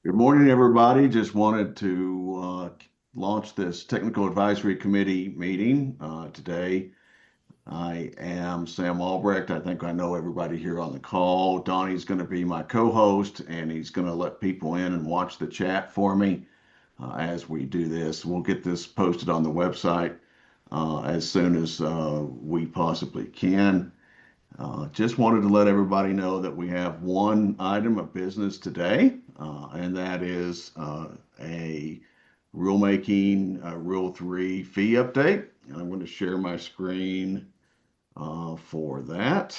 Good morning, everybody. Just wanted to launch this Technical Advisory Committee meeting today. I am Sam Albrecht. I think I know everybody here on the call. Donnie's going to be my co-host, and he's going to let people in and watch the chat for me as we do this. We'll get this posted on the website as soon as we possibly can. Just wanted to let everybody know that we have one item of business today, and that is a rulemaking Rule 3 fee update. And I'm going to share my screen for that.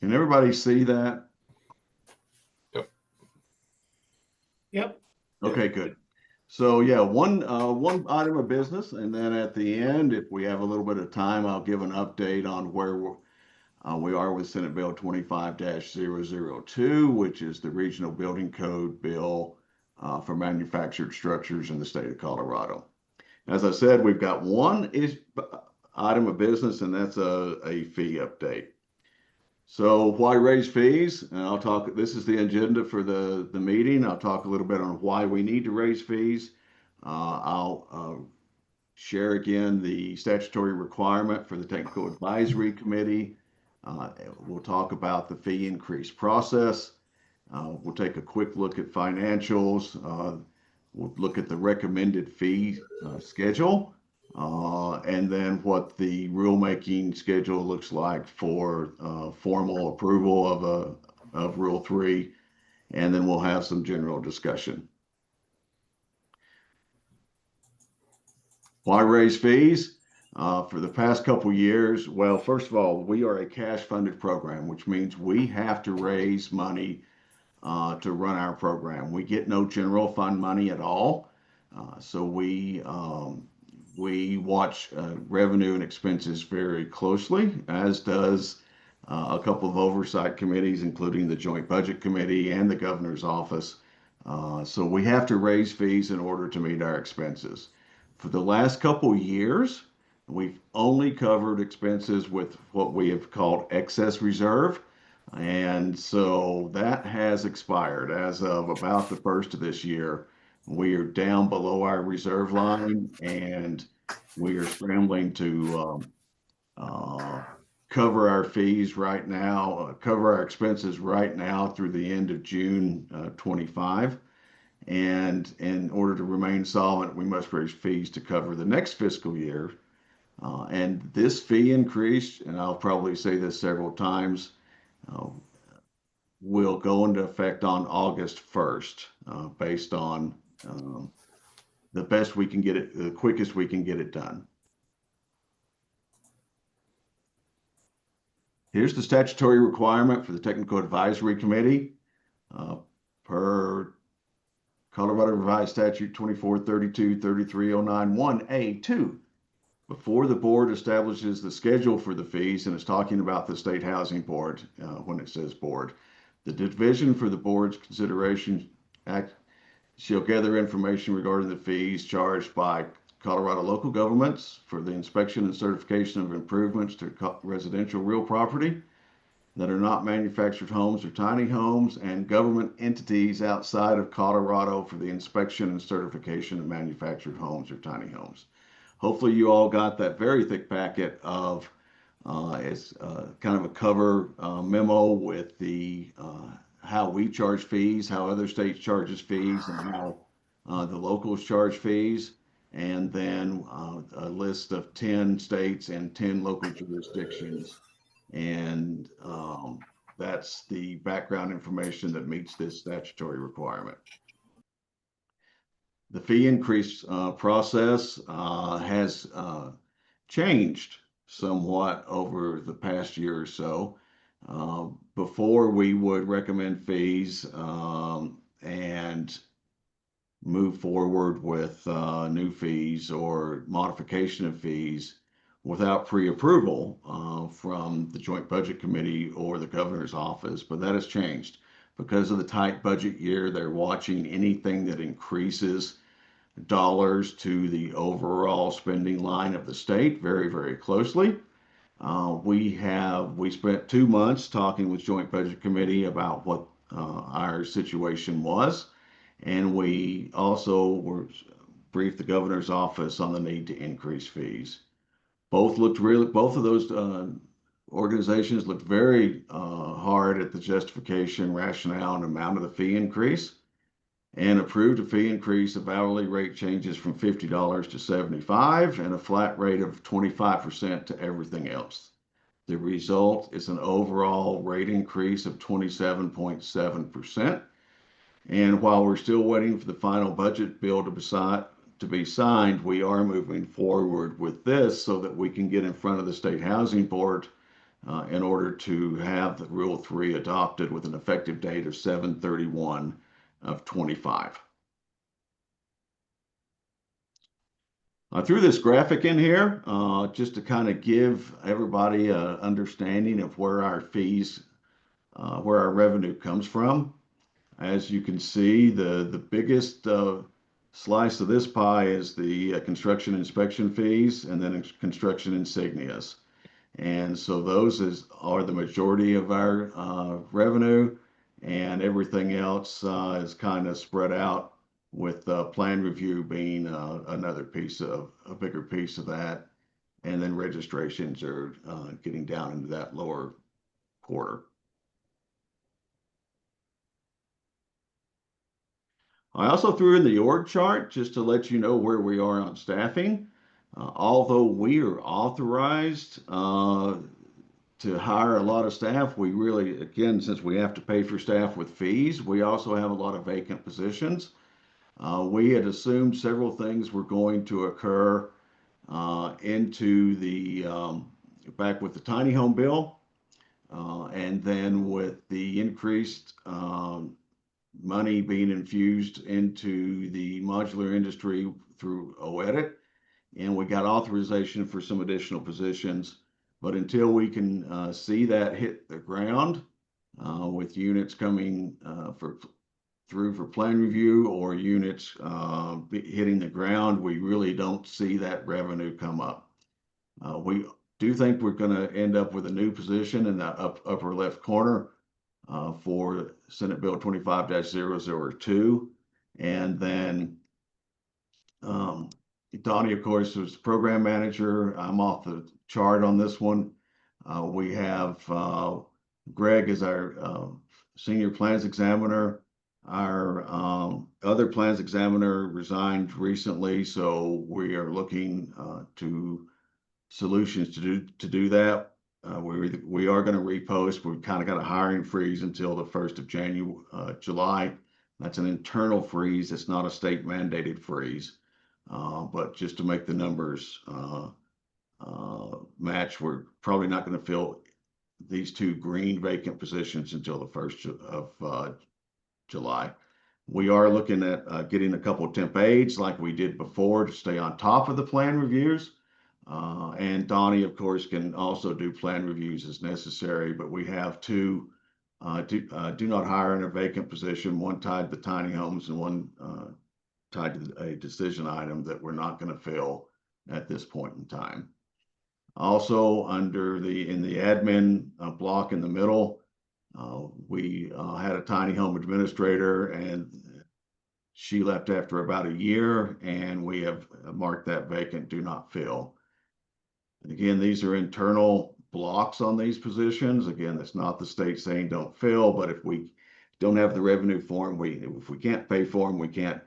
Can everybody see that? Yep. Okay, good. So yeah, one item of business, and then at the end, if we have a little bit of time, I'll give an update on where we are with Senate Bill 25-002, which is the Regional Building Code bill for manufactured structures in the state of Colorado. As I said, we've got one item of business, and that's a fee update. So why raise fees? And I'll talk, this is the agenda for the meeting. I'll talk a little bit on why we need to raise fees. I'll share again the statutory requirement for the Technical Advisory Committee. We'll talk about the fee increase process. We'll take a quick look at financials. We'll look at the recommended fee schedule, and then what the rulemaking schedule looks like for formal approval of Rule 3, and then we'll have some general discussion. Why raise fees? For the past couple years, well, first of all, we are a cash-funded program, which means we have to raise money to run our program. We get no general fund money at all, so we watch revenue and expenses very closely, as does a couple of oversight committees, including the Joint Budget Committee and the Governor's Office. So we have to raise fees in order to meet our expenses. For the last couple years, we've only covered expenses with what we have called excess reserve. And so that has expired as of about the first of this year. We are down below our reserve line, and we are scrambling to cover our fees right now, cover our expenses right now through the end of June 25. And in order to remain solvent, we must raise fees to cover the next fiscal year. And this fee increase, and I'll probably say this several times, will go into effect on August 1st, based on the best we can get it, the quickest we can get it done. Here's the statutory requirement for the Technical Advisory Committee per Colorado Revised Statute 2432-3309-1A2. Before the board establishes the schedule for the fees, and it's talking about the State Housing Board when it says board, the division for the board's consideration act shall gather information regarding the fees charged by Colorado local governments for the inspection and certification of improvements to residential real property that are not manufactured homes or tiny homes, and government entities outside of Colorado for the inspection and certification of manufactured homes or tiny homes. Hopefully you all got that very thick packet of it's kind of a cover memo with the how we charge fees, how other states charges fees, and how the locals charge fees, and then a list of 10 states and 10 local jurisdictions. And that's the background information that meets this statutory requirement. The fee increase process has changed somewhat over the past year or so. Before, we would recommend fees and move forward with new fees or modification of fees without pre-approval from the Joint Budget Committee or the Governor's Office, but that has changed. Because of the tight budget year, they're watching anything that increases dollars to the overall spending line of the state very, very closely. We spent 2 months talking with Joint Budget Committee about what our situation was, and we also were briefed the governor's office on the need to increase fees. Both of those organizations looked very hard at the justification, rationale, and amount of the fee increase, and approved a fee increase of hourly rate changes from $50 to $75 and a flat rate of 25% to everything else. The result is an overall rate increase of 27.7%. And while we're still waiting for the final budget bill to be signed, we are moving forward with this so that we can get in front of the State Housing Board in order to have the Rule 3 adopted with an effective date of 7/31 of 25. I threw this graphic in here just to kind of give everybody an understanding of where our fees, where our revenue comes from. As you can see, the biggest slice of this pie is the construction inspection fees and then construction insignias. And so those are the majority of our revenue, and everything else is kind of spread out, with plan review being another piece of a bigger piece of that. And then registrations are getting down into that lower quarter. I also threw in the org chart just to let you know where we are on staffing. Although we are authorized to hire a lot of staff, we really, again, since we have to pay for staff with fees, we also have a lot of vacant positions. We had assumed several things were going to occur into the back with the tiny home bill, and then with the increased money being infused into the modular industry through OEDIT, and we got authorization for some additional positions. But until we can see that hit the ground with units coming through for plan review or units hitting the ground, we really don't see that revenue come up. We do think we're going to end up with a new position in the upper left corner for Senate Bill 25-002. And then Donnie, of course, was program manager. I'm off the chart on this one. We have Greg as our senior plans examiner. Our other plans examiner resigned recently, so we are looking to solutions to do that. We are going to repost. We've kind of got a hiring freeze until the 1st of July. That's an internal freeze. It's not a state mandated freeze. But just to make the numbers match, we're probably not going to fill these two green vacant positions until the 1st of July. We are looking at getting a couple of temp aides like we did before to stay on top of the plan reviews. And Donnie, of course, can also do plan reviews as necessary, but we have two do not hire in a vacant position, one tied to tiny homes and one tied to a decision item that we're not going to fill at this point in time. Also, in the admin block in the middle, we had a tiny home administrator, and she left after about a year, and we have marked that vacant, do not fill. And again, these are internal blocks on these positions. Again, that's not the state saying don't fill, but if we don't have the revenue for them, if we can't pay for them, we can't,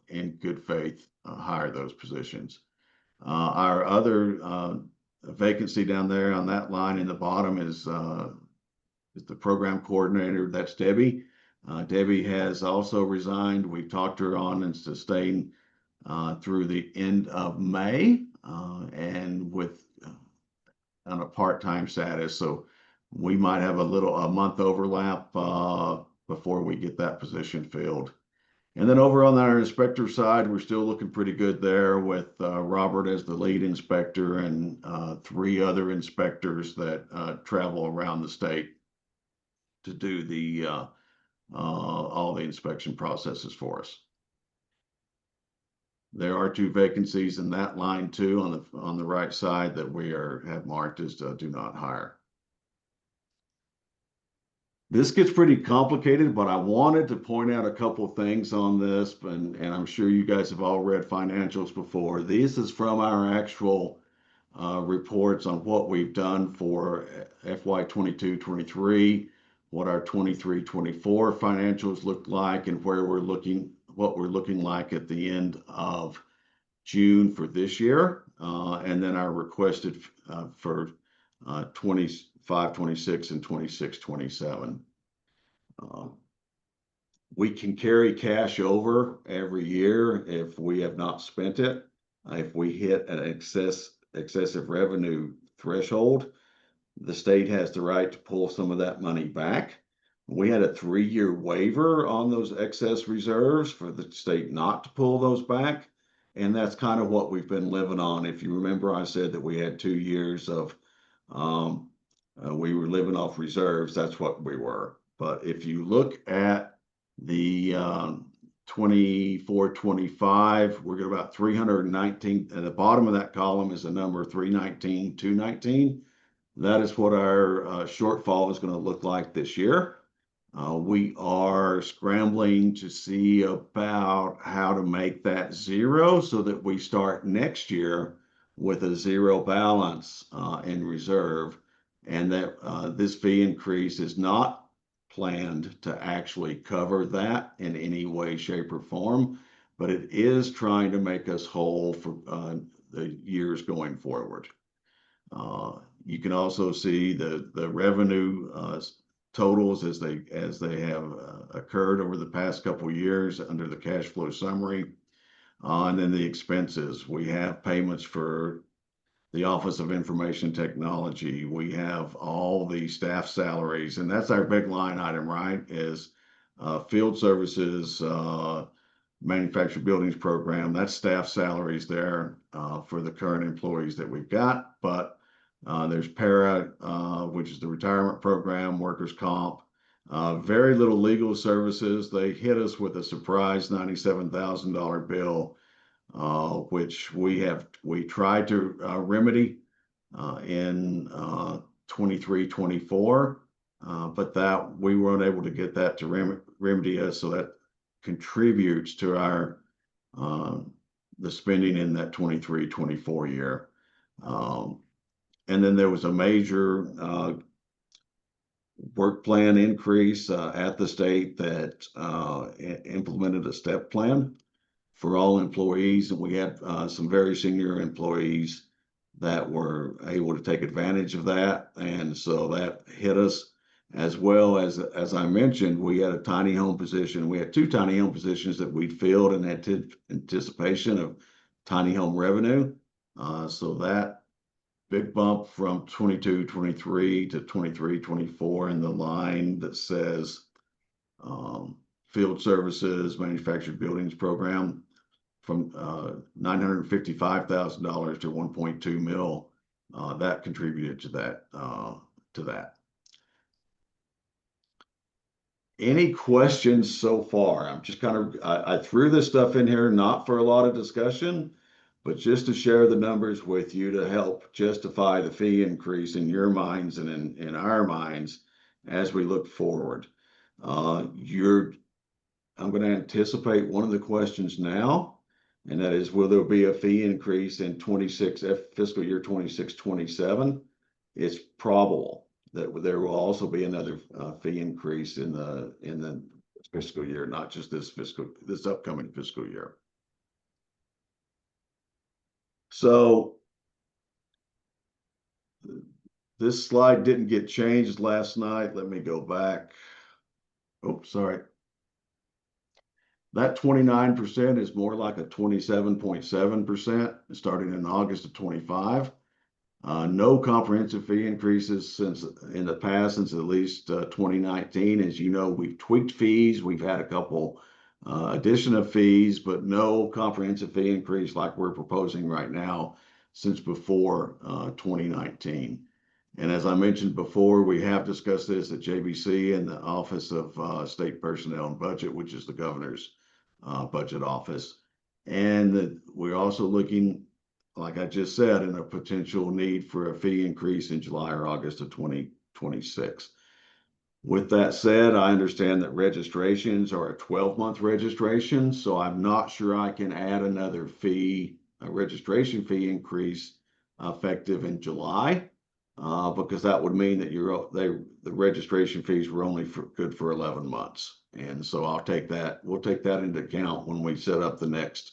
in good faith, hire those positions. Our other vacancy down there on that line in the bottom is the program coordinator. That's Debbie. Debbie has also resigned. We talked her on and staying through the end of May, and with on a part-time status. So we might have a month overlap before we get that position filled. And then over on our inspector side, we're still looking pretty good there with Robert as the lead inspector and 3 other inspectors that travel around the state to do all the inspection processes for us. there are 2 vacancies in that line too on the right side that we have marked as do not hire. This gets pretty complicated, but I wanted to point out a couple of things on this, and I'm sure you guys have all read financials before. This is from our actual reports on what we've done for FY 22-23, what our 23-24 financials look like, and what we're looking like at the end of June for this year, and then our requested for 25-26 and 26-27. We can carry cash over every year if we have not spent it. If we hit an excessive revenue threshold, the state has the right to pull some of that money back. We had a 3-year waiver on those excess reserves for the state not to pull those back. And that's kind of what we've been living on. If you remember, I said that we had 2 years of, we were living off reserves. That's what we were. But if you look at the 24-25, we're at about 319. At the bottom of that column is the number 319, 219. That is what our shortfall is going to look like this year. We are scrambling to see about how to make that zero so that we start next year with a zero balance in reserve, and that this fee increase is not planned to actually cover that in any way, shape, or form, but it is trying to make us whole for the years going forward. You can also see the revenue totals as they have occurred over the past couple of years under the cash flow summary, and then the expenses. We have payments for the Office of Information Technology. We have all the staff salaries, and that's our big line item, right? Is field services, manufactured buildings program. That's staff salaries there for the current employees that we've got. But there's para, which is the retirement program, workers' comp, very little legal services. They hit us with a surprise $97,000 bill, which we tried to remedy in 23-24, but that we weren't able to get that to remedy us. So that contributes to our the spending in that 23-24 year. And then there was a major work plan increase at the state that implemented a step plan for all employees. And we had some very senior employees that were able to take advantage of that. And so that hit us, as well as I mentioned, we had a tiny home position. We had 2 tiny home positions that we'd filled in anticipation of tiny home revenue. So that big bump from 22-23 to 23-24 in the line that says field services, manufactured buildings program, from $955,000 to 1.2 mil. That contributed to that. Any questions so far? I'm just I threw this stuff in here not for a lot of discussion, but just to share the numbers with you to help justify the fee increase in your minds and in our minds as we look forward. I'm going to anticipate one of the questions now, and that is, will there be a fee increase in fiscal year 26-27? It's probable that there will also be another fee increase in the fiscal year, not just this upcoming fiscal year. So this slide didn't get changed last night. Let me go back. Oh, sorry. That 29% is more like a 27.7% starting in August of 25. No comprehensive fee increases in the past, since at least 2019. As you know, we've tweaked fees. We've had a couple addition of fees, but no comprehensive fee increase like we're proposing right now since before 2019. And as I mentioned before, we have discussed this at JBC and the Office of State Personnel and Budget, which is the governor's budget office. And we're also looking, like I just said, in a potential need for a fee increase in July or August of 2026. With that said, I understand that registrations are a 12-month registration, so I'm not sure I can add another fee, a registration fee increase effective in July, because that would mean that the registration fees were only good for 11 months. And so we'll take that into account when we set up the next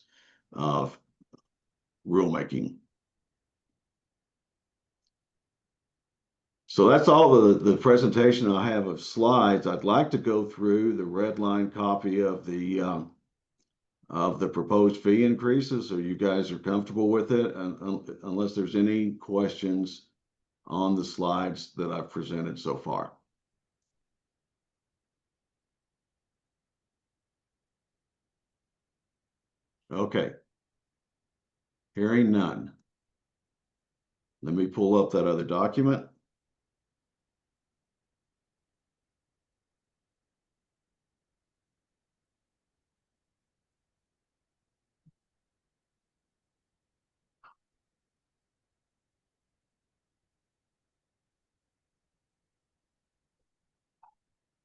rulemaking. So that's all the presentation I have of slides. I'd like to go through the red line copy of the proposed fee increases, so you guys are comfortable with it, unless there's any questions on the slides that I've presented so far. Okay. Hearing none. Let me pull up that other document.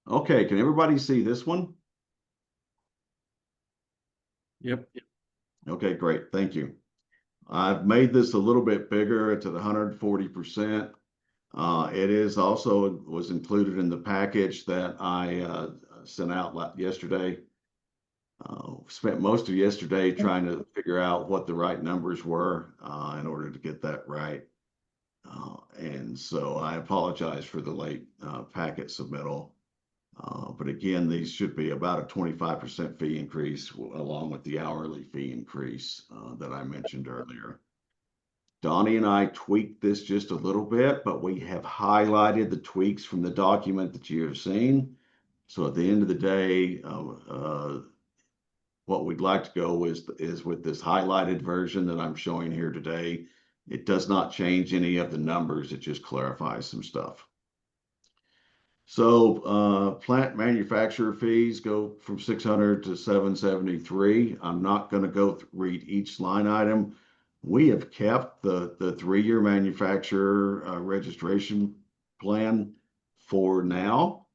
Okay, can everybody see this one? Yep. Okay, great. Thank you. I've made this a little bit bigger. It's at 140%. It is also was included in the package that I sent out yesterday. Spent most of yesterday trying to figure out what the right numbers were in order to get that right. And so I apologize for the late packet submittal. But again, these should be about a 25% fee increase along with the hourly fee increase that I mentioned earlier. Donnie and I tweaked this just a little bit, but we have highlighted the tweaks from the document that you have seen. So at the end of the day, what we'd like to go is with this highlighted version that I'm showing here today. It does not change any of the numbers. It just clarifies some stuff. So plant manufacturer fees go from 600 to 773. I'm not going to go read each line item. We have kept the 3-year manufacturer registration plan for now.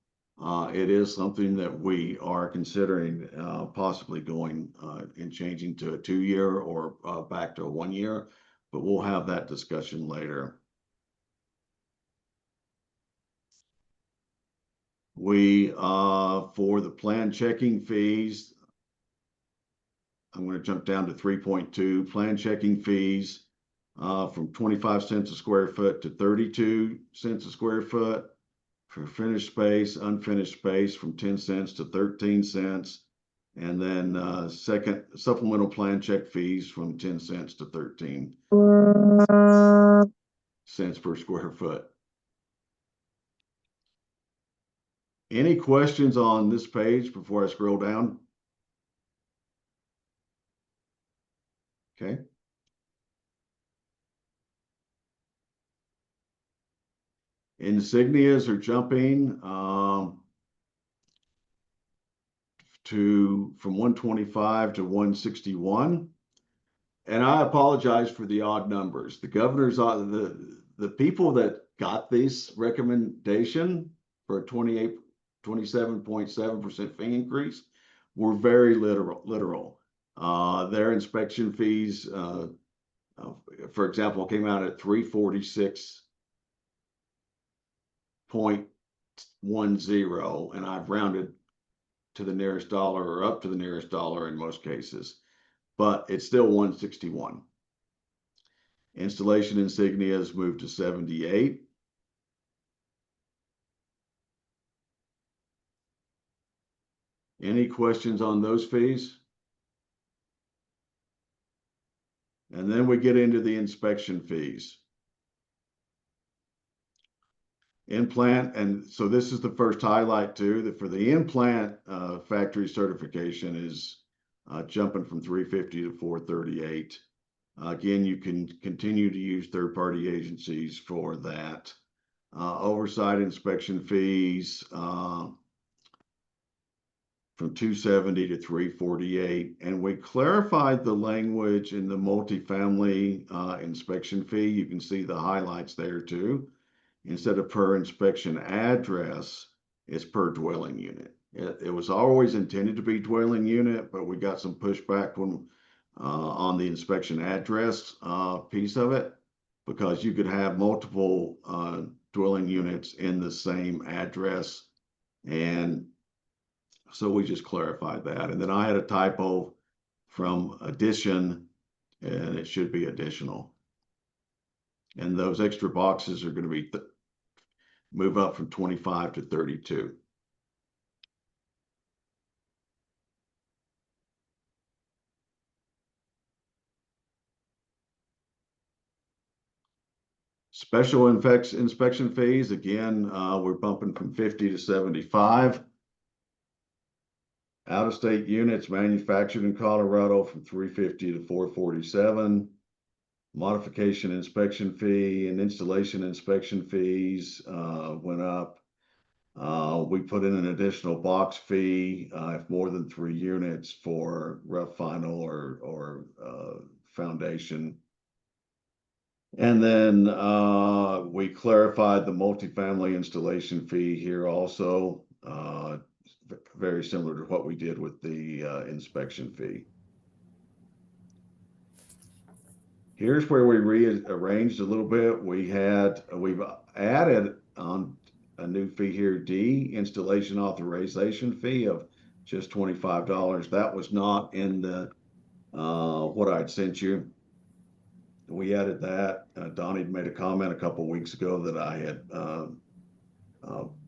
It is something that we are considering possibly going and changing to a 2-year or back to a 1-year, but we'll have that discussion later. We, for the plan checking fees, I'm going to jump down to 3.2, plan checking fees from 25 cents a square foot to 32 cents a square foot. For finished space, unfinished space from 10 cents to 13 cents. And then second supplemental plan check fees from 10 cents to 13 cents per square foot. Any questions on this page before I scroll down? Okay. Insignias are jumping from 125 to 161. And I apologize for the odd numbers. The governor's the people that got this recommendation for a 27.7% fee increase were very literal. Their inspection fees, for example, came out at 346.10, and I've rounded to the nearest dollar or up to the nearest dollar in most cases, but it's still 161. Installation insignias moved to 78. Any questions on those fees? And then we get into the inspection fees. In-plant, and so this is the first highlight too, that for the in-plant factory certification is jumping from 350 to 438. Again, you can continue to use third-party agencies for that. Oversight inspection fees from 270 to 348. And we clarified the language in the multifamily inspection fee. You can see the highlights there too. Instead of per inspection address, it's per dwelling unit. It was always intended to be dwelling unit, but we got some pushback when on the inspection address piece of it, because you could have multiple dwelling units in the same address. And so we just clarified that. And then I had a typo from addition, and it should be additional. And those extra boxes are going to be move up from 25 to 32. Special inspection fees, again, we're bumping from 50 to 75. Out-of-state units manufactured in Colorado from 350 to 447. Modification inspection fee and installation inspection fees went up. We put in an additional box fee if more than 3 units for rough final or foundation. And then we clarified the multifamily installation fee here also, very similar to what we did with the inspection fee. Here's where we rearranged a little bit. We've added on a new fee here, D, installation authorization fee of just $25. That was not in the what I'd sent you. We added that. Donnie made a comment a couple weeks ago that I had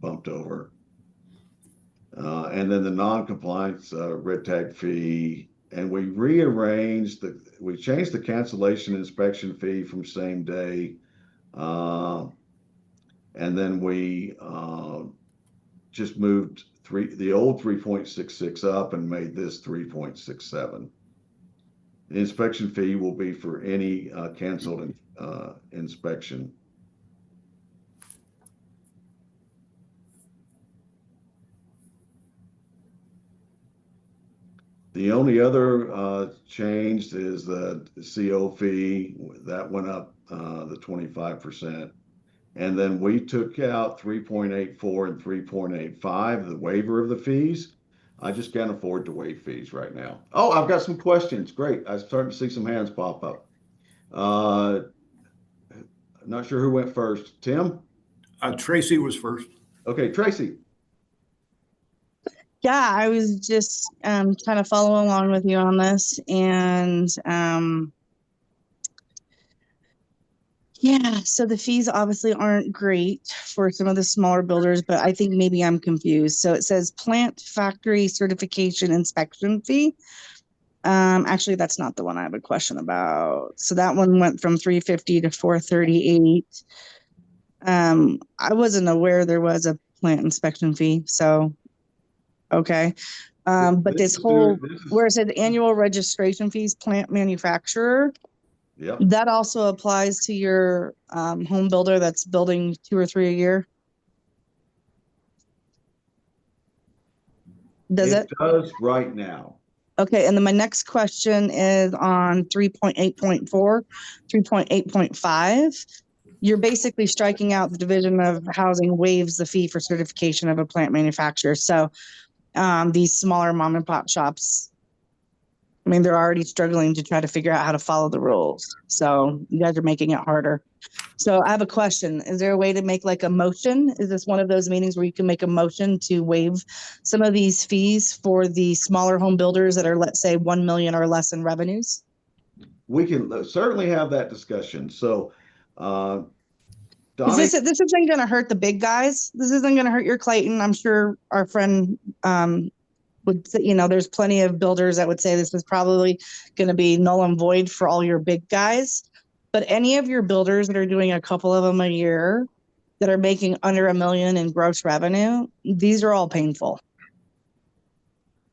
bumped over. And then the non-compliance red tag fee, and we rearranged we changed the cancellation inspection fee from same day. And then we just moved the old 3.66 up and made this 3.67. The inspection fee will be for any canceled inspection. The only other change is the CO fee that went up the 25%. And then we took out 3.84 and 3.85, the waiver of the fees. I just can't afford to waive fees right now. Oh, I've got some questions. Great. I'm starting to see some hands pop up. I'm not sure who went first. Tim? Tracy was first. Okay, Tracy. Yeah, I was just kind of following along with you on this. And yeah, so the fees obviously aren't great for some of the smaller builders, but I think maybe I'm confused. So it says plant factory certification inspection fee. Actually, that's not the one I have a question about. So that one went from 350 to 438. I wasn't aware there was a plant inspection fee, so okay. But this whole where it says annual registration fees, plant manufacturer, yep, that also applies to your home builder that's building 2 or 3 a year. Does it? It does right now. Okay, and then my next question is on 3.8.4, 3.8.5. You're basically striking out the Division of Housing waives the fee for certification of a plant manufacturer. So these smaller mom and pop shops, I mean, they're already struggling to try to figure out how to follow the rules. So you guys are making it harder. So I have a question. Is there a way to make like a motion? Is this one of those meetings where you can make a motion to waive some of these fees for the smaller home builders that are, let's say, 1 million or less in revenues? We can certainly have that discussion. So, Donnie, this isn't going to hurt the big guys. This isn't going to hurt your Clayton. I'm sure our friend would say, there's plenty of builders that would say this is probably going to be null and void for all your big guys. But any of your builders that are doing a couple of them a year that are making under $1 million in gross revenue, these are all painful.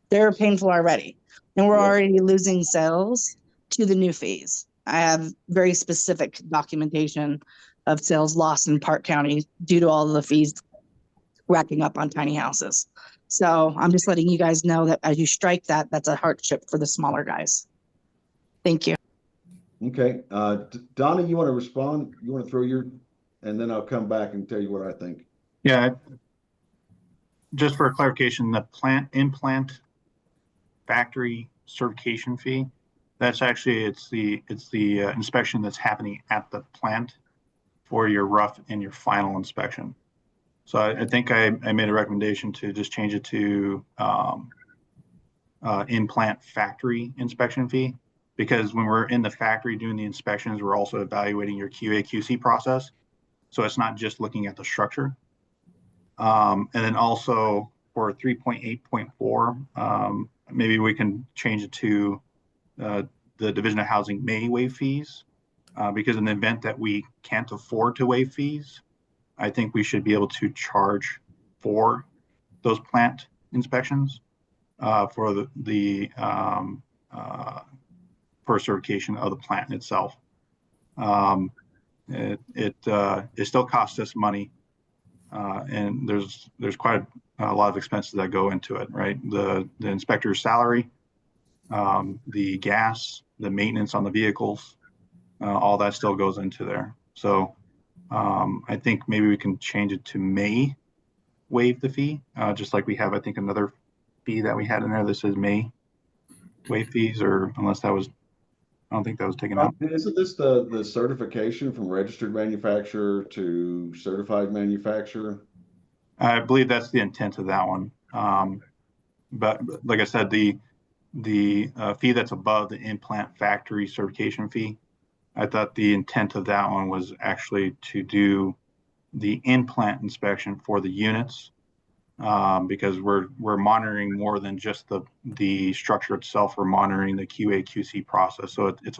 They're painful already. And we're already losing sales to the new fees. I have very specific documentation of sales lost in Park County due to all of the fees racking up on tiny houses. So I'm just letting you guys know that as you strike that, that's a hardship for the smaller guys. Thank you. Okay, Donna, you want to respond? You want to throw your, and then I'll come back and tell you what I think. Yeah, just for clarification, the implant factory certification fee, that's actually, it's the inspection that's happening at the plant for your rough and your final inspection. So I think I made a recommendation to just change it to implant factory inspection fee, because when we're in the factory doing the inspections, we're also evaluating your QA/QC process. So it's not just looking at the structure. And then also for 3.8.4, maybe we can change it to the Division of Housing may waive fees, because in the event that we can't afford to waive fees, I think we should be able to charge for those plant inspections for for certification of the plant itself. It still costs us money, and there's quite a lot of expenses that go into it, right? The inspector's salary, the gas, the maintenance on the vehicles, all that still goes into there. So I think maybe we can change it to may waive the fee, just like we have, I think, another fee that we had in there that says may waive fees, or unless that was, I don't think that was taken out. Isn't this the certification from registered manufacturer to certified manufacturer? I believe that's the intent of that one. But like I said, the fee that's above the implant factory certification fee, I thought the intent of that one was actually to do the implant inspection for the units, because we're monitoring more than just the structure itself. We're monitoring the QA/QC process. So it's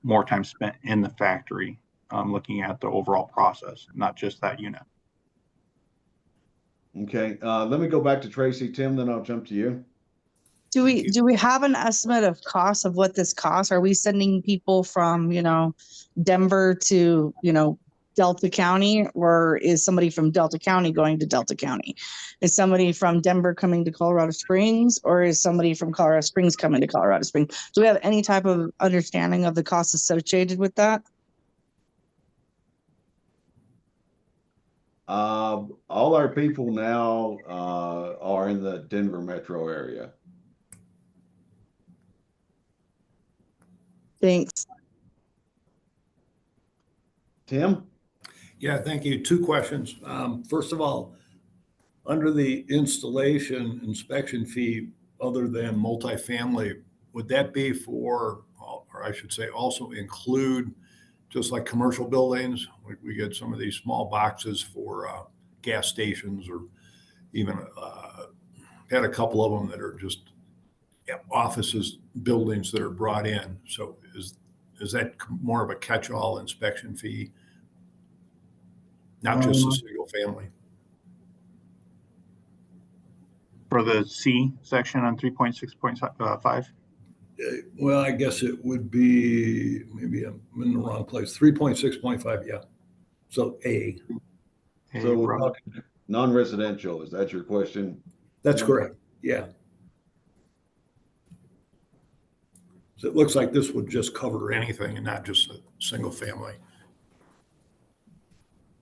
more time spent in the factory, looking at the overall process, not just that unit. Okay, let me go back to Tracy. Tim, then I'll jump to you. Do we have an estimate of cost of what this costs? Are we sending people from, Denver to, Delta County, or is somebody from Delta County going to Delta County? Is somebody from Denver coming to Colorado Springs, or is somebody from Colorado Springs coming to Colorado Springs? Do we have any type of understanding of the costs associated with that? All our people now are in the Denver metro area. Thanks. Tim? Yeah, thank you. Two questions. First of all, under the installation inspection fee, other than multifamily, would that be for, or I should say, also include just like commercial buildings? We get some of these small boxes for gas stations, or even had a couple of them that are just offices, buildings that are brought in. So is that more of a catch-all inspection fee? Not just a single family. For the C section on 3.6.5? Well, I guess it would be, maybe I'm in the wrong place. 3.6.5, yeah. So A. So we're talking non-residential. Is that your question? That's correct. Yeah. So it looks like this would just cover anything and not just a single family,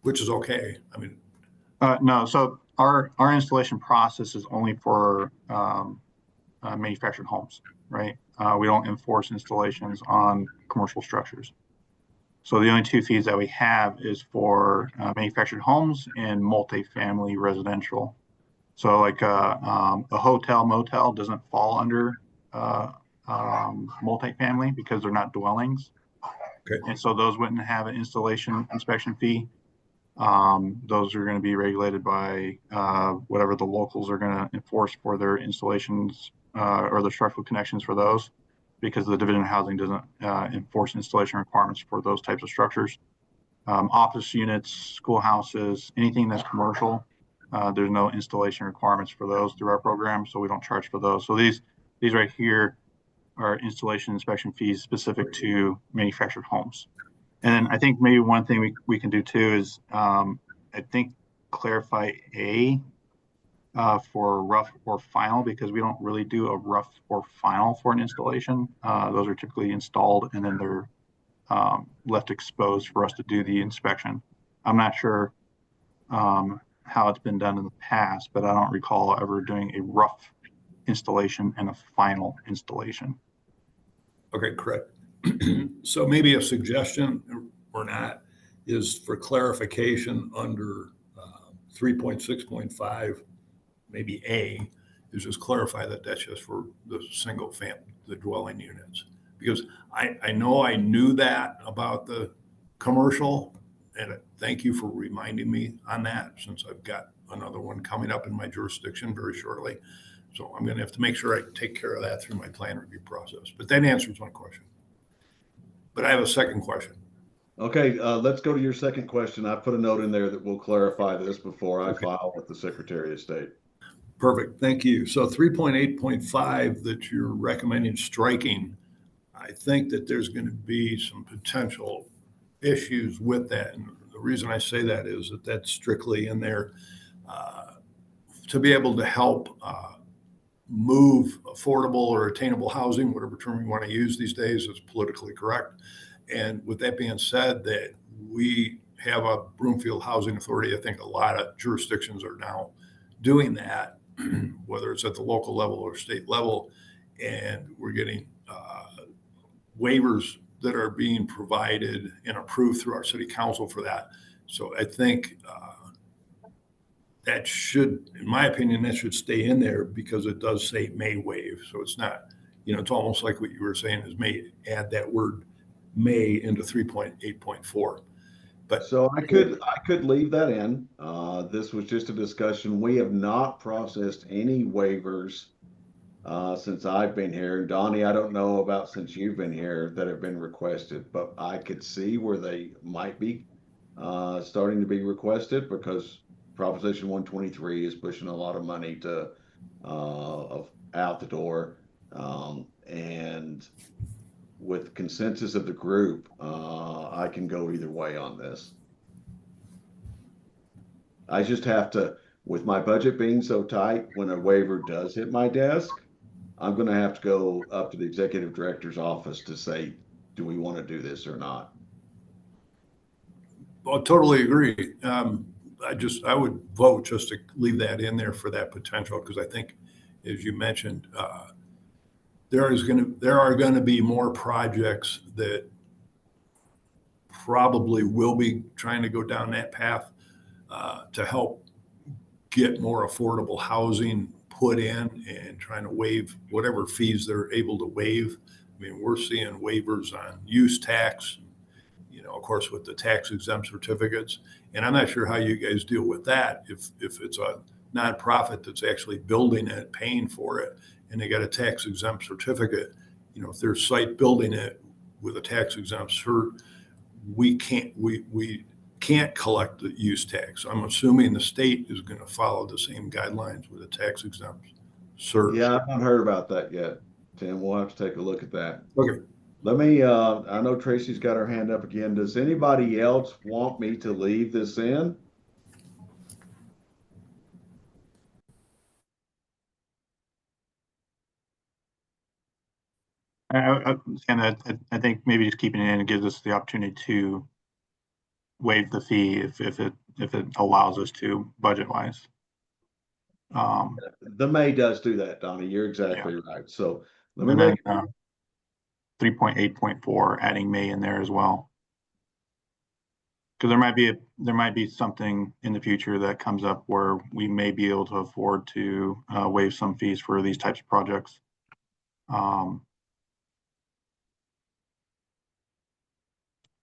which is okay. I mean, No, so our installation process is only for manufactured homes, right? We don't enforce installations on commercial structures. So the only two fees that we have is for manufactured homes and multifamily residential. So like a hotel, motel doesn't fall under multifamily because they're not dwellings. okay. And so those wouldn't have an installation inspection fee. Those are going to be regulated by whatever the locals are going to enforce for their installations or the structural connections for those, because the Division of Housing doesn't enforce installation requirements for those types of structures. Office units, schoolhouses, anything that's commercial, there's no installation requirements for those through our program, so we don't charge for those. So these right here are installation inspection fees specific to manufactured homes. And then I think maybe one thing we can do too is I think clarify A for rough or final, because we don't really do a rough or final for an installation. Those are typically installed and then they're left exposed for us to do the inspection. I'm not sure how it's been done in the past, but I don't recall ever doing a rough installation and a final installation. Okay, correct. So maybe a suggestion or not is for clarification under 3.6.5, maybe A, is just clarify that that's just for the single family, the dwelling units. Because I know I knew that about the commercial, and thank you for reminding me on that, since I've got another one coming up in my jurisdiction very shortly. So I'm going to have to make sure I take care of that through my plan review process. But that answers my question. But I have a second question. Okay, let's go to your second question. I put a note in there that will clarify this before I Okay. file with the Secretary of State. Perfect, thank you. So 3.8.5 that you're recommending striking, I think that there's going to be some potential issues with that. And the reason I say that is that that's strictly in there to be able to help move affordable or attainable housing, whatever term you want to use these days is politically correct. And with that being said, that we have a Broomfield Housing Authority, I think a lot of jurisdictions are now doing that, whether it's at the local level or state level. And we're getting waivers that are being provided and approved through our city council for that. So I think that should, in my opinion, that should stay in there because it does say may waive. So it's not, it's almost like what you were saying is may add that word may into 3.8.4. But So I could leave that in. This was just a discussion. We have not processed any waivers since I've been here. Donnie, I don't know about since you've been here that have been requested, but I could see where they might be starting to be requested because Proposition 123 is pushing a lot of money to out the door. And with consensus of the group, I can go either way on this. I just have to, with my budget being so tight, when a waiver does hit my desk, I'm going to have to go up to the executive director's office to say, do we want to do this or not? I totally agree. I would vote just to leave that in there for that potential because I think, as you mentioned, there are going to be more projects that probably will be trying to go down that path to help get more affordable housing put in and trying to waive whatever fees they're able to waive. I mean, we're seeing waivers on use tax, of course, with the tax exempt certificates. And I'm not sure how you guys deal with that. If it's a nonprofit that's actually building it, paying for it, and they got a tax exempt certificate, if they're site building it with a tax exempt cert, we can't collect the use tax. I'm assuming the state is going to follow the same guidelines with a tax exempt cert. Yeah, I haven't heard about that yet, Tim. We'll have to take a look at that. Okay. Let me, I know Tracy's got her hand up again. Does anybody else want me to leave this in? I think maybe just keeping it in gives us the opportunity to waive the fee if it allows us to budget wise. The May does do that, Donnie. You're exactly right. So let me And then make 3.8.4, adding may in there as well. Because there might be something in the future that comes up where we may be able to afford to waive some fees for these types of projects.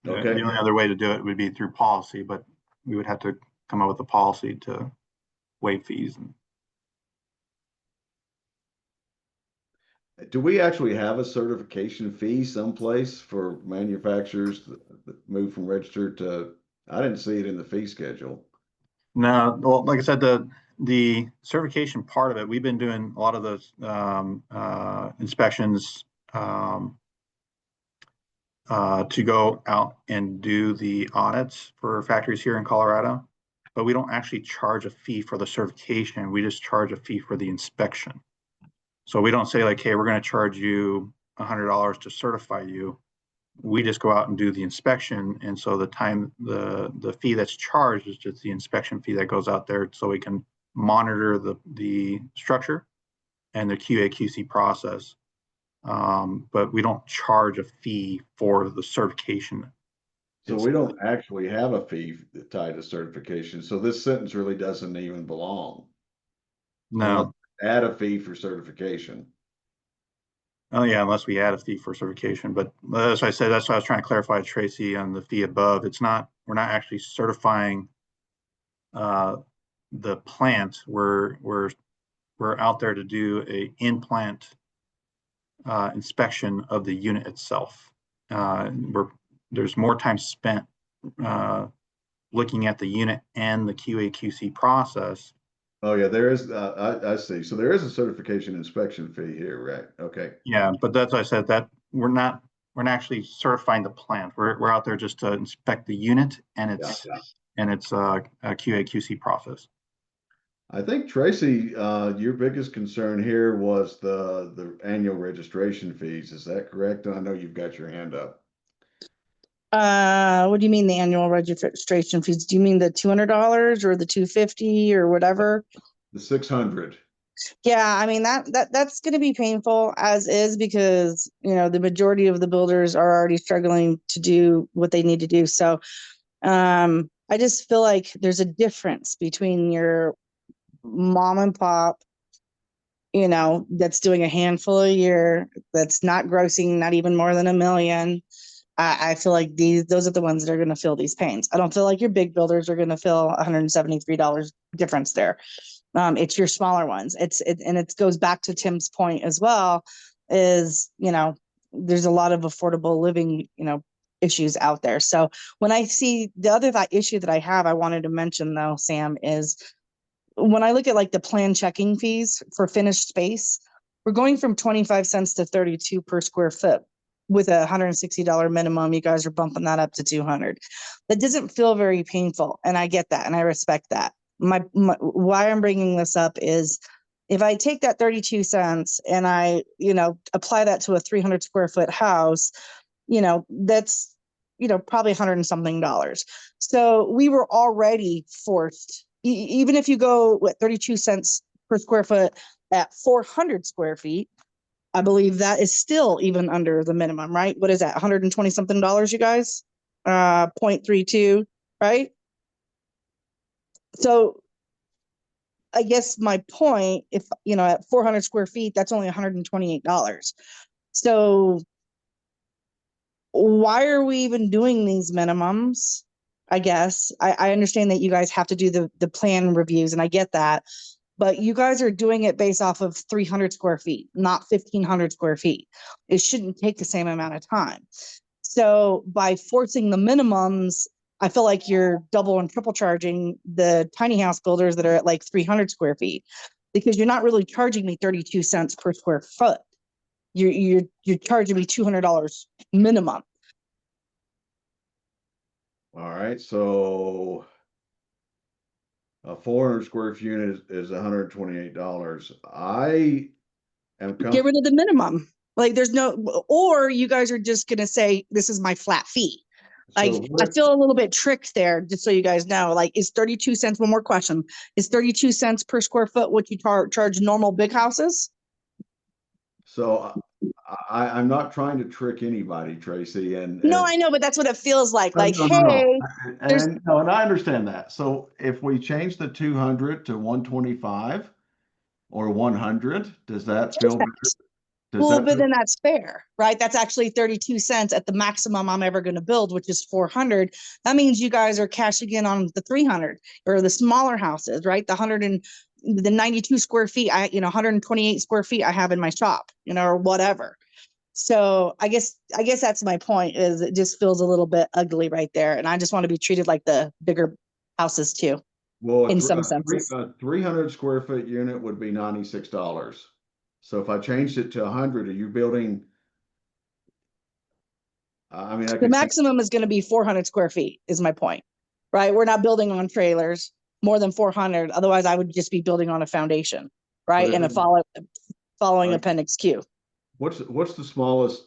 Okay. The only other way to do it would be through policy, but we would have to come up with a policy to waive fees. Do we actually have a certification fee someplace for manufacturers that move from registered to? I didn't see it in the fee schedule. No, well, like I said, the certification part of it, we've been doing a lot of those inspections to go out and do the audits for factories here in Colorado. but we don't actually charge a fee for the certification. We just charge a fee for the inspection. So we don't say like, hey, we're going to charge you $100 to certify you. We just go out and do the inspection. And so the fee that's charged is just the inspection fee that goes out there so we can monitor the structure and the QA/QC process. But we don't charge a fee for the certification. So we don't actually have a fee tied to certification. So this sentence really doesn't even belong. No. Add a fee for certification. Oh yeah, unless we add a fee for certification. But as I said, that's what I was trying to clarify to Tracy on the fee above. It's not, we're not actually certifying the plant. We're out there to do a in-plant inspection of the unit itself. There's more time spent looking at the unit and the QA/QC process. Oh yeah, there is. I see. So there is a certification inspection fee here, right? Okay. Yeah, but that's what I said, that we're not actually certifying the plant. We're out there just to inspect the unit and its QA/QC process. I think Tracy, your biggest concern here was the annual registration fees. Is that correct? I know you've got your hand up. What do you mean the annual registration fees? Do you mean the $200 or the $250 or whatever? The 600. Yeah, I mean that's going to be painful as is, because the majority of the builders are already struggling to do what they need to do. So I just feel like there's a difference between your mom and pop, that's doing a handful a year, that's not grossing not even more than $1 million. I feel like those are the ones that are going to feel these pains. I don't feel like your big builders are going to feel $173 difference there. It's your smaller ones. And it goes back to Tim's point as well, is, there's a lot of affordable living, issues out there. So when I see the other issue that I wanted to mention though, Sam, is when I look at like the plan checking fees for finished space, we're going from 25 cents to 32 per square foot. With a $160 minimum, you guys are bumping that up to 200. That doesn't feel very painful. And I get that. And I respect that. Why I'm bringing this up is if I take that 32 cents and I, apply that to a 300 square foot house, that's, probably $100 and something. So we were already forced, even if you go 32 cents per square foot at 400 square feet, I believe that is still even under the minimum, right? What is that? 120 something, you guys? 0.32, right? So I guess my point, if, at 400 square feet, that's only $128. So why are we even doing these minimums? I guess I understand that you guys have to do the plan reviews, and I get that. But you guys are doing it based off of 300 square feet, not 1,500 square feet. It shouldn't take the same amount of time. So by forcing the minimums, I feel like you're double and triple charging the tiny house builders that are at like 300 square feet, because you're not really charging me 32 cents per square foot. You're charging me $200 minimum. All right. So a 400 square foot unit is $128. I am Get rid of the minimum. Like there's no, or you guys are just going to say, this is my flat fee. Like I feel a little bit tricked there, just so you guys know. Like, is 32 cents, one more question, is 32 cents per square foot what you charge normal big houses? So I'm not trying to trick anybody, Tracy. No, I know, but that's what it feels like. Like, no. hey, And I understand that. So if we change the 200 to 125 or 100, does that feel better? Well, but then that's fair, right? That's actually 32 cents at the maximum I'm ever going to build, which is 400. That means you guys are cashing in on the 300 or the smaller houses, right? The 92 square feet, 128 square feet I have in my shop, or whatever. So I guess that's my point, is it just feels a little bit ugly right there. And I just want to be treated like the bigger houses too. Well, in some senses. A 300 square foot unit would be $96. So if I changed it to 100, are you building? The maximum is going to be 400 square feet is my point, right? We're not building on trailers. more than 400. Otherwise, I would just be building on a foundation, right? And following Right. Appendix Q. What's the smallest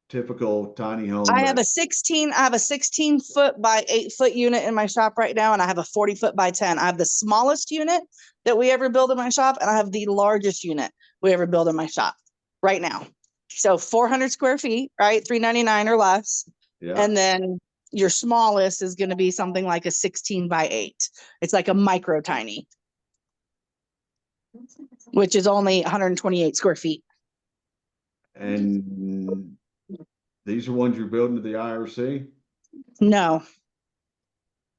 typical tiny home? I have a 16 foot by 8 foot unit in my shop right now, and I have a 40 foot by 10. I have the smallest unit that we ever build in my shop, and I have the largest unit we ever build in my shop right now. So 400 square feet, right? $399 or less. Yeah. And then your smallest is going to be something like a 16 by 8. It's like a micro tiny, which is only 128 square feet. And these are ones you're building to the IRC? No,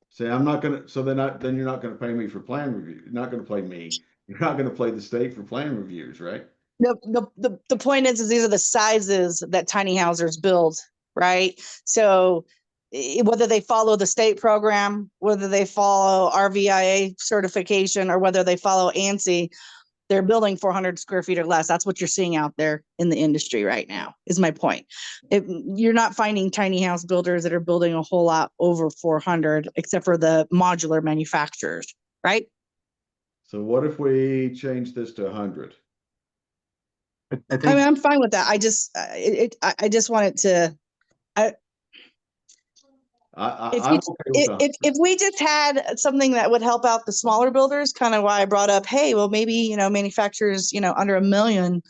Say, I'm not gonna, so then you're not gonna pay me for plan review. You're not gonna play me. You're not gonna play the state for plan reviews, right? the point is these are the sizes that tiny housers build, right? So whether they follow the state program, whether they follow RVIA certification, or whether they follow ANSI, they're building 400 square feet or less. That's what you're seeing out there in the industry right now, is my point. You're not finding tiny house builders that are building a whole lot over 400, except for the modular manufacturers, right? So what if we change this to 100? I I think, mean, I'm fine with that. I just want it to, if I'm we, okay with 100. if we just had something that would help out the smaller builders, kind of why I brought up, hey, well, maybe, manufacturers, under $1 million,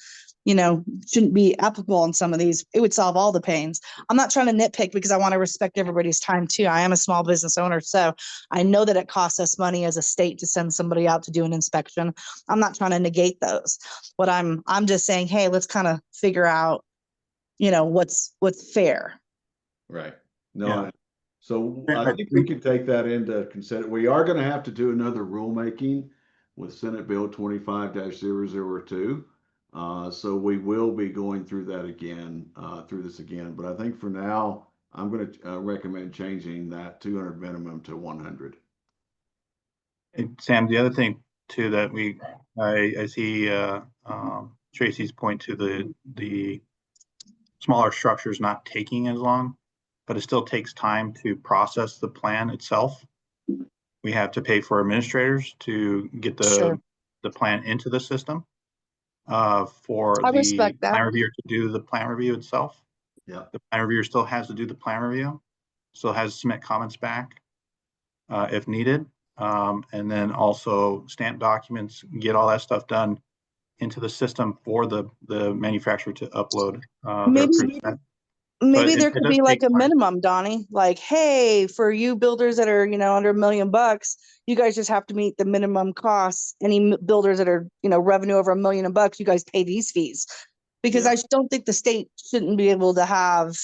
shouldn't be applicable on some of these. It would solve all the pains. I'm not trying to nitpick, because I want to respect everybody's time too. I am a small business owner, so I know that it costs us money as a state to send somebody out to do an inspection. I'm not trying to negate those. What I'm just saying, hey, let's kind of figure out, what's fair. Right. No, Yeah. so Yeah, I I think we can take that into consider. We are gonna have to do another rulemaking with Senate Bill 25-002. So we will be going through that again, through this again. But I think for now, I'm gonna recommend changing that 200 minimum to 100. And Sam, the other thing too that I see Tracy's point to the smaller structures not taking as long, but it still takes time to process the plan itself. We have to pay for administrators to get Sure. the plan into the system, for I the respect that. plan reviewer to do the plan review itself. Yeah. The plan reviewer still has to do the plan review, still has to submit comments back if needed. And then also stamp documents, get all that stuff done into the system for the manufacturer to upload. Their Maybe approved spec. Maybe But there it could does be like take a time. minimum, Donnie, like, hey, for you builders that are, under $1 million, you guys just have to meet the minimum costs. Any builders that are, revenue over $1 million, you guys pay these fees. Because Yeah. I don't think the state shouldn't be able to have,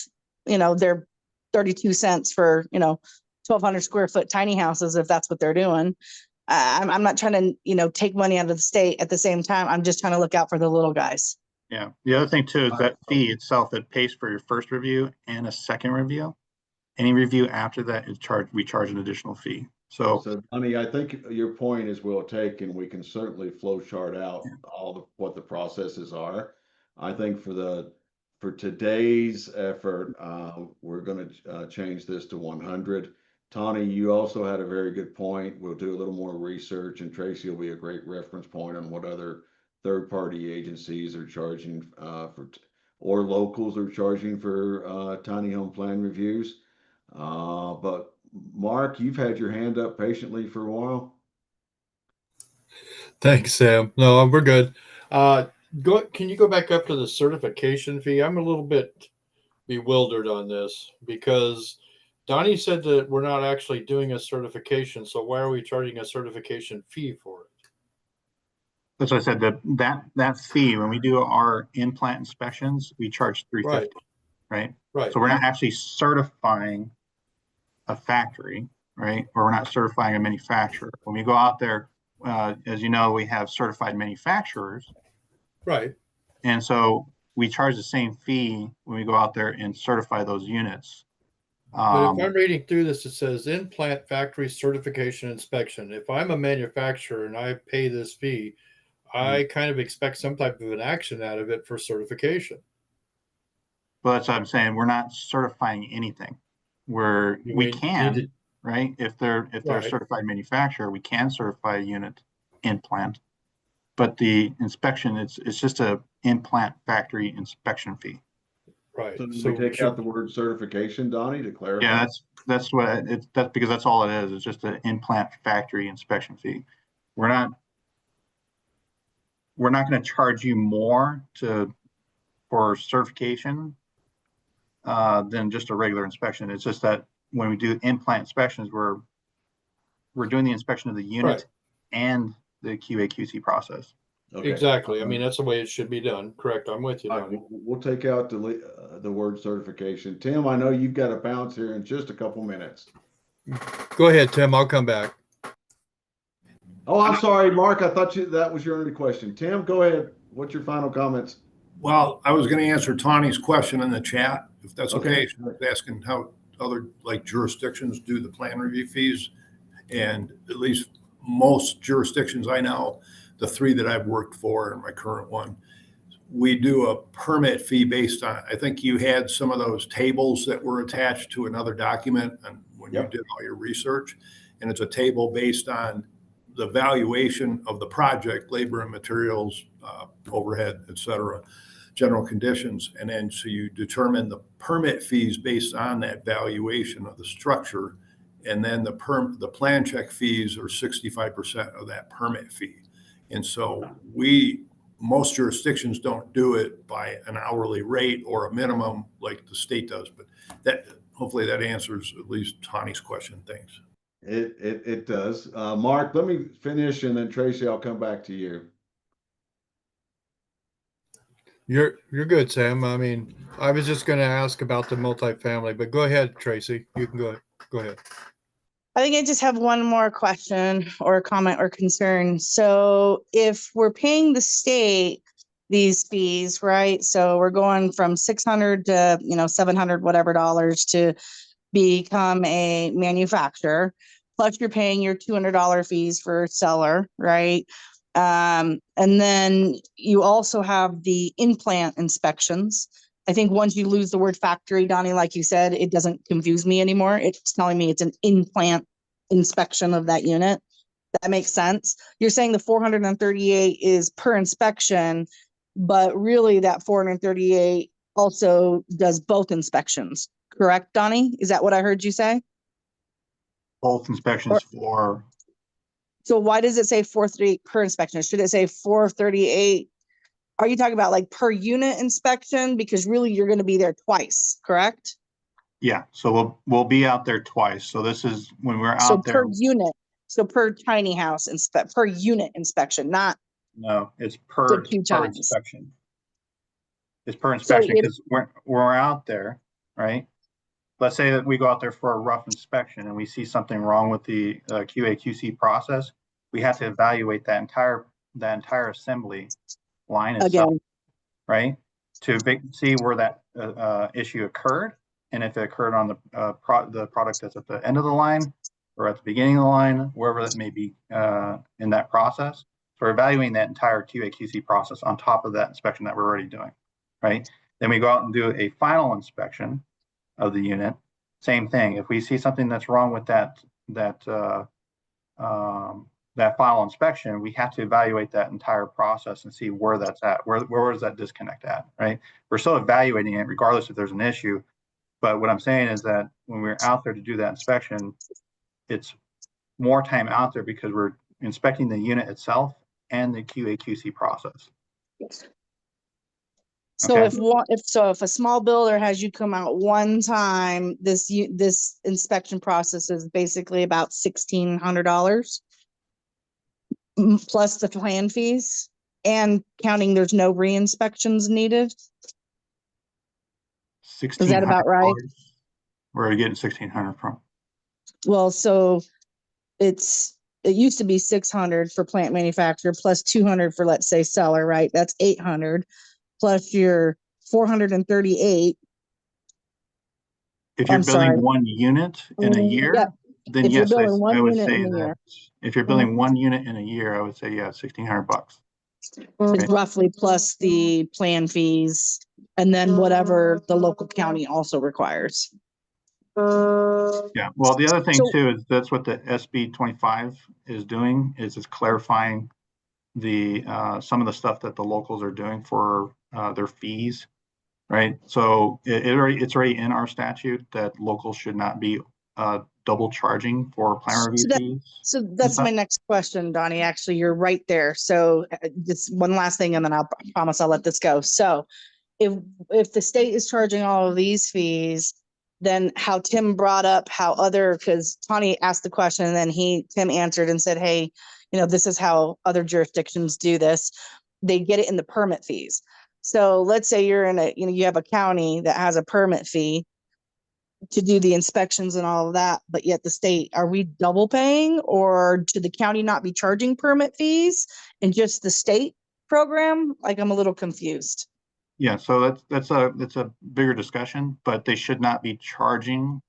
their 32 cents for, 1,200 square foot tiny houses, if that's what they're doing. I'm not trying to, take money out of the state. At the same time, I'm just trying to look out for the little guys. Yeah. The other thing too is that fee itself, it pays for your first review and a second review. Any review after that is we charge an additional fee. So Donnie, I think your point is well taken. We can certainly flow chart out what the processes are. I think for today's effort, we're going to change this to 100. Tawny, you also had a very good point. We'll do a little more research, and Tracy will be a great reference point on what other third-party agencies are charging or locals are charging for tiny home plan reviews. But Mark, you've had your hand up patiently for a while. Thanks, Sam. No, we're good. Can you go back up to the certification fee? I'm a little bit bewildered on this, because Donnie said that we're not actually doing a certification. So why are we charging a certification fee for it? that's what I said, that fee, when we do our in-plant inspections, we charge $350, right? Right. So we're not actually certifying a factory, right? Or we're not certifying a manufacturer. When we go out there, as you know, we have certified manufacturers. Right. And so we charge the same fee when we go out there and certify those units. But if I'm reading through this, it says in-plant factory certification inspection. If I'm a manufacturer and I pay this fee, I kind of expect some type of an action out of it for certification. But that's what I'm saying. We're not certifying anything. We can, right? If they're a Right. certified manufacturer, we can certify a unit in plant. But the inspection, it's just a in-plant factory inspection fee. Right. So do So we take should- out the word certification, Donnie, to clarify? Yeah, that's what that's because that's all it is. It's just an in-plant factory inspection fee. We're not going to charge you more for certification than just a regular inspection. It's just that when we do in-plant inspections, we're doing the inspection of the unit Right. and the QA/QC process. Okay. Exactly. I mean, that's the way it should be done. Correct. I'm with you, All right, Donnie. we'll take out the word certification. Tim, I know you've got to bounce here in just a couple minutes. Go ahead, Tim. I'll come back. Oh, I'm sorry, Mark. I thought that was your only question. Tim, go ahead. What's your final comments? Well, I was going to answer Tawny's question in the chat, if that's okay. Okay. She was asking how other like jurisdictions do the plan review fees. And at least most jurisdictions I know, the 3 that I've worked for and my current one, we do a permit fee based on, I think you had some of those tables that were attached to another document and when you Yep. did all your research. And it's a table based on the valuation of the project, labor and materials, overhead, et cetera, general conditions. And then so you determine the permit fees based on that valuation of the structure. And then the plan check fees are 65% of that permit fee. And so most jurisdictions don't do it by an hourly rate or a minimum like the state does, but hopefully that answers at least Tawny's question. Thanks. It does. Mark, let me finish and then Tracy, I'll come back to you. You're good, Sam. I mean, I was just going to ask about the multifamily, but go ahead, Tracy. You can go ahead. I think I just have one more question or comment or concern. So if we're paying the state these fees, right? So we're going from 600 to, 700, whatever dollars to become a manufacturer. Plus you're paying your $200 fees for seller, right? And then you also have the in-plant inspections. I think once you lose the word factory, Donnie, like you said, it doesn't confuse me anymore. It's telling me it's an in-plant inspection of that unit. That makes sense. You're saying the 438 is per inspection, but really that 438 also does both inspections. Correct, Donnie? Is that what I heard you say? Both inspections for. So why does it say 438 per inspection? Should it say 438? Are you talking about like per unit inspection? Because really you're going to be there twice, correct? Yeah, so we'll be out there twice. So this is when we're So out there. per unit, so per tiny house per unit inspection, not No, it's the per 2 times. inspection. It's per inspection if- because we're out there, right? Let's say that we go out there for a rough inspection and we see something wrong with the QA/QC process. We have to evaluate that entire assembly line itself, Again, right? To see where that issue occurred, and if it occurred on the product that's at the end of the line or at the beginning of the line, wherever that may be in that process. So we're evaluating that entire QA/QC process on top of that inspection that we're already doing, right? Then we go out and do a final inspection of the unit. Same thing. If we see something that's wrong with that final inspection, we have to evaluate that entire process and see where that's at. Where is that disconnect at, right? We're still evaluating it regardless if there's an issue. But what I'm saying is that when we're out there to do that inspection, it's more time out there because we're inspecting the unit itself and the QA/QC process. so Okay. if a small builder has you come out one time, this inspection process is basically about $1,600 plus the plan fees and counting there's no re-inspections needed. Is that about right? Where are you getting 1,600 from? Well, so it used to be 600 for plant manufacturer plus 200 for, let's say, seller, right? That's 800 plus your 438. If you're I'm building sorry. one unit in a year, Yeah. then If you're yes, building one I would unit say in a year. that. If you're building one unit in a year, I would say, yeah, $1,600. It's roughly plus the plan fees and then whatever the local county also requires. Yeah, well, the other thing So- too is that's what the SB 25 is doing, is it's clarifying the some of the stuff that the locals are doing for their fees, right? So it's already in our statute that locals should not be double charging for plan review fees. So that's stuff. my next question, Donnie. Actually, you're right there. So just one last thing, and then I promise I'll let this go. So if the state is charging all of these fees, then how Tim brought up how because Tawny asked the question and then Tim answered and said, hey, this is how other jurisdictions do this. They get it in the permit fees. So let's say you're in you have a county that has a permit fee to do the inspections and all of that, but yet the state, are we double paying, or should the county not be charging permit fees and just the state program? Like, I'm a little confused. Yeah, so that's a bigger discussion, but they should not be charging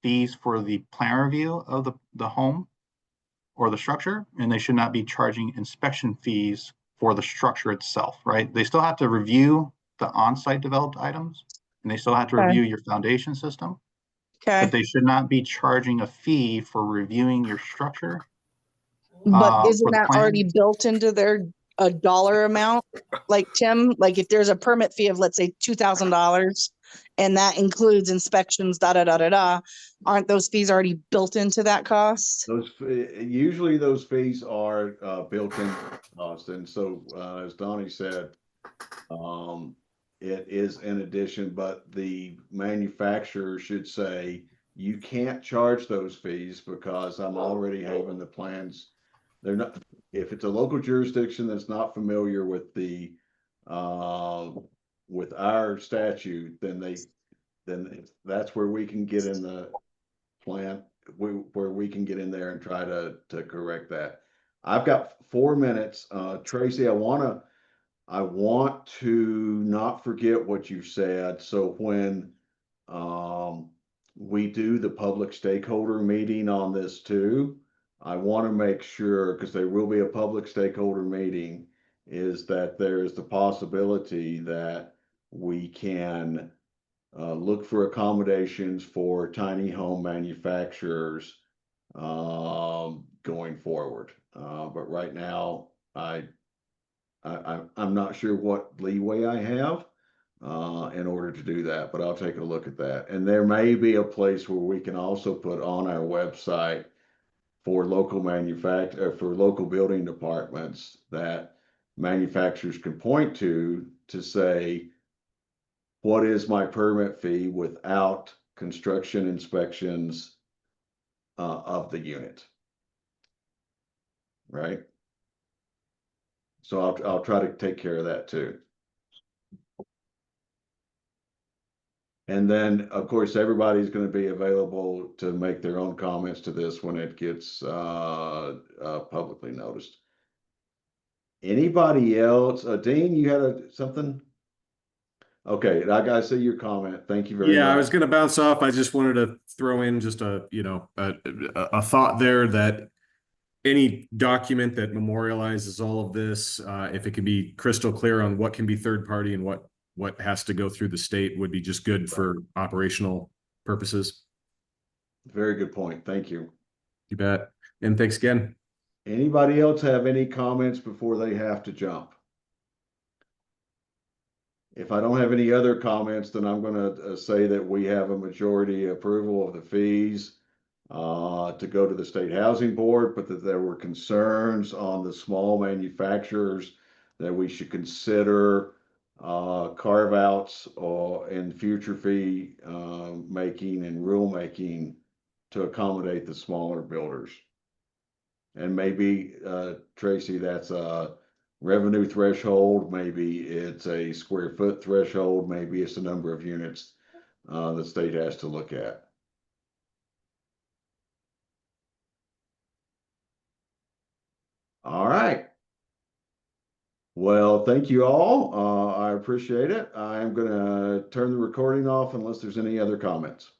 fees for the plan review of the home or the structure, and they should not be charging inspection fees for the structure itself, right? They still have to review the on-site developed items, and they still have to Okay. review your foundation system, Okay. but they should not be charging a fee for reviewing your structure. But isn't for the that plan. already built into their a dollar amount? Like, Tim, like if there's a permit fee of, let's say, $2,000 and that includes inspections, aren't those fees already built into that cost? Usually those fees are built in cost, and so as Donnie said, it is in addition, but the manufacturer should say you can't charge those fees because I'm already having the plans. They're not, if it's a local jurisdiction that's not familiar with with our statute, then that's where we can get in the plan, where we can get in there and try to correct that. I've got 4 minutes. Tracy, I want to not forget what you said. So when we do the public stakeholder meeting on this too, I want to make sure, because there will be a public stakeholder meeting, is that there is the possibility that we can look for accommodations for tiny home manufacturers going forward. But right now, I'm not sure what leeway I have in order to do that, but I'll take a look at that. And there may be a place where we can also put on our website for local building departments that manufacturers can point to say, what is my permit fee without construction inspections of the unit? Right? So I'll try to take care of that too. And then, of course, everybody's going to be available to make their own comments to this when it gets publicly noticed. Anybody else? Dean, you had something? Okay, I gotta see your comment. Thank you very much. Yeah, I was going to bounce off. I just wanted to throw in just a thought there that any document that memorializes all of this, if it can be crystal clear on what can be third party and what has to go through the state, would be just good for operational purposes. Very good point. Thank you. You bet. And thanks again. Anybody else have any comments before they have to jump? If I don't have any other comments, then I'm going to say that we have a majority approval of the fees to go to the State Housing Board, but that there were concerns on the small manufacturers that we should consider carve outs in future fee making and rulemaking to accommodate the smaller builders. And maybe, Tracy, that's a revenue threshold, maybe it's a square foot threshold, maybe it's the number of units the state has to look at. All right. Well, thank you all. I appreciate it. I'm going to turn the recording off unless there's any other comments.